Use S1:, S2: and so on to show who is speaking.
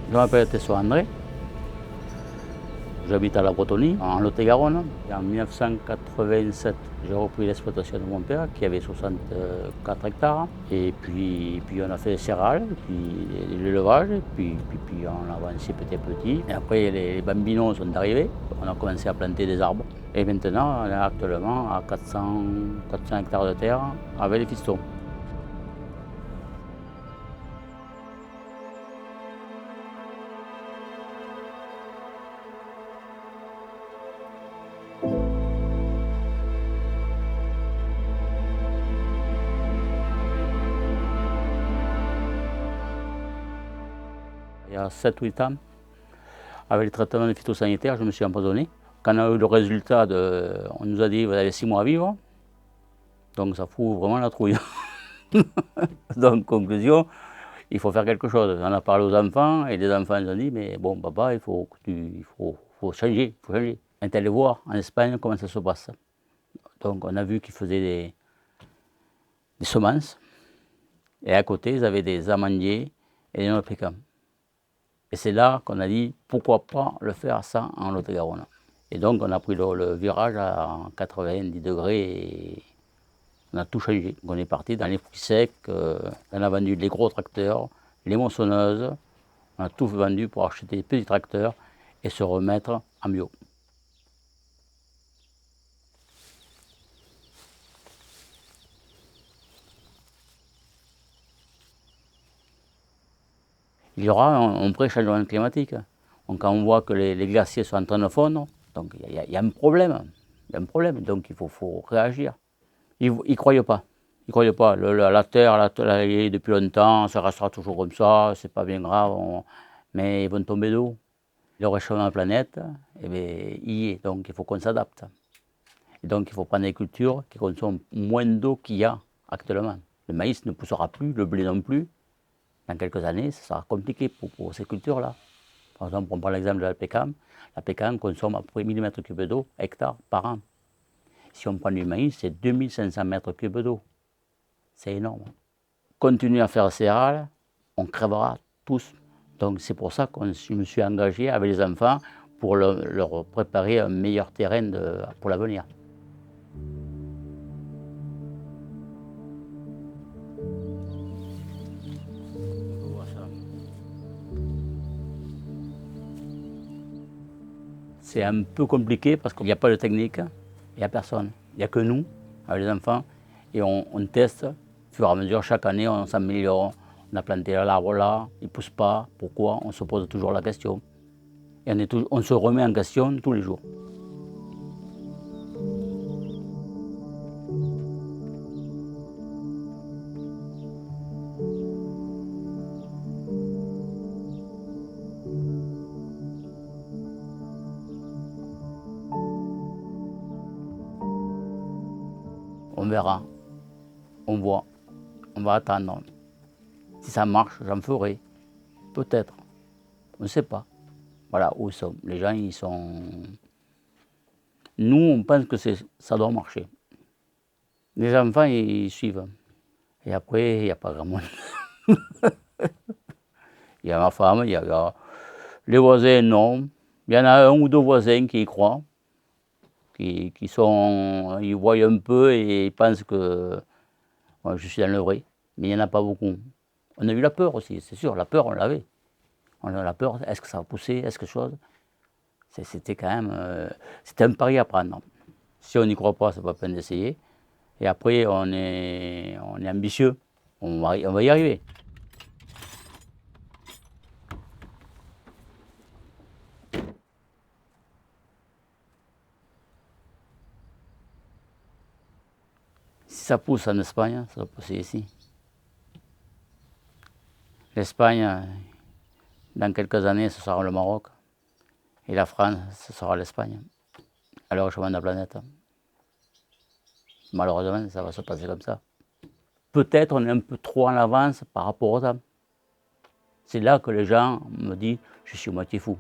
S1: Je m'appelle Tessot André, j'habite à la Bretonnie, en Lot-et-Garonne. En 1987, j'ai repris l'exploitation de mon père qui avait 64 hectares. Et puis on a fait les céréales, puis l'élevage, puis on a avancé petit à petit. Et après les bambinos sont arrivés, on a commencé à planter des arbres. Et maintenant, on est actuellement à 400 hectares de terre avec les fistons. Il y a 7-8 ans, avec les traitements phytosanitaires, je me suis empoisonné. Quand on a eu le résultat, on nous a dit vous avez 6 mois à vivre, donc ça fout vraiment la trouille. Donc conclusion, il faut faire quelque chose. On a parlé aux enfants et les enfants nous ont dit mais bon papa, il faut changer, il faut changer. On est allé voir en Espagne comment ça se passe. Donc on a vu qu'ils faisaient des semences et à côté ils avaient des amandiers et des noix de pécan. Et c'est là qu'on a dit, pourquoi pas le faire ça en Lot-et-Garonne. Et donc on a pris le virage à 90 degrés et on a tout changé. On est parti dans les fruits secs, on a vendu les gros tracteurs, les moissonneuses, on a tout vendu pour acheter des petits tracteurs et se remettre en bio. Il y aura un vrai changement climatique. Donc quand on voit que les glaciers sont en train de fondre, donc il y a un problème. Il y a un problème, donc il faut réagir. Ils ne croyaient pas. Ils ne croyaient pas. La Terre, elle est depuis longtemps, ça restera toujours comme ça, c'est pas bien grave, mais ils vont tomber d'eau. Le réchauffement de la planète, eh bien, il y est, donc il faut qu'on s'adapte. Et donc il faut prendre des cultures qui consomment moins d'eau qu'il y a actuellement. Le maïs ne poussera plus, le blé non plus. Dans quelques années, ça sera compliqué pour ces cultures-là. Par exemple, on prend l'exemple de la pécan. La pécan consomme à peu près 1000 m3 d'eau hectare par an. Si on prend du maïs, c'est 2500 m3 d'eau. C'est énorme. Continuer à faire céréales, on crèvera tous. Donc c'est pour ça que je me suis engagé avec les enfants pour leur préparer un meilleur terrain pour l'avenir. C'est un peu compliqué parce qu'il n'y a pas de technique, il n'y a personne. Il n'y a que nous, avec les enfants, et on teste. Au fur et à mesure, chaque année, on s'améliore. On a planté l'arbre là, il ne pousse pas. Pourquoi? On se pose toujours la question. Et on se remet en question tous les jours. On verra, on voit, on va attendre. Si ça marche, j'en ferai. Peut-être, on ne sait pas. Voilà où ils sont. Les gens, ils sont... Nous, on pense que ça doit marcher. Les enfants, ils suivent. Et après, il n'y a pas grand monde. Il y a ma femme, il y a les voisins, non. Il y en a un ou deux voisins qui y croient, ils voient un peu et ils pensent que je suis dans le vrai. Mais il n'y en a pas beaucoup. On a eu la peur aussi, c'est sûr, la peur, on l'avait. On a la peur, est-ce que ça va pousser, est-ce que chose. C'était quand même, c'était un pari à prendre. Si on n'y croit pas, c'est pas la peine d'essayer. Et après, on est ambitieux, on va y arriver. Si ça pousse en Espagne, ça doit pousser ici. L'Espagne, dans quelques années, ce sera le Maroc. Et la France, ce sera l'Espagne. À le réchauffement de la planète. Malheureusement, ça va se passer comme ça. Peut-être on est un peu trop en avance par rapport aux temps. C'est là que les gens me disent je suis moitié fou.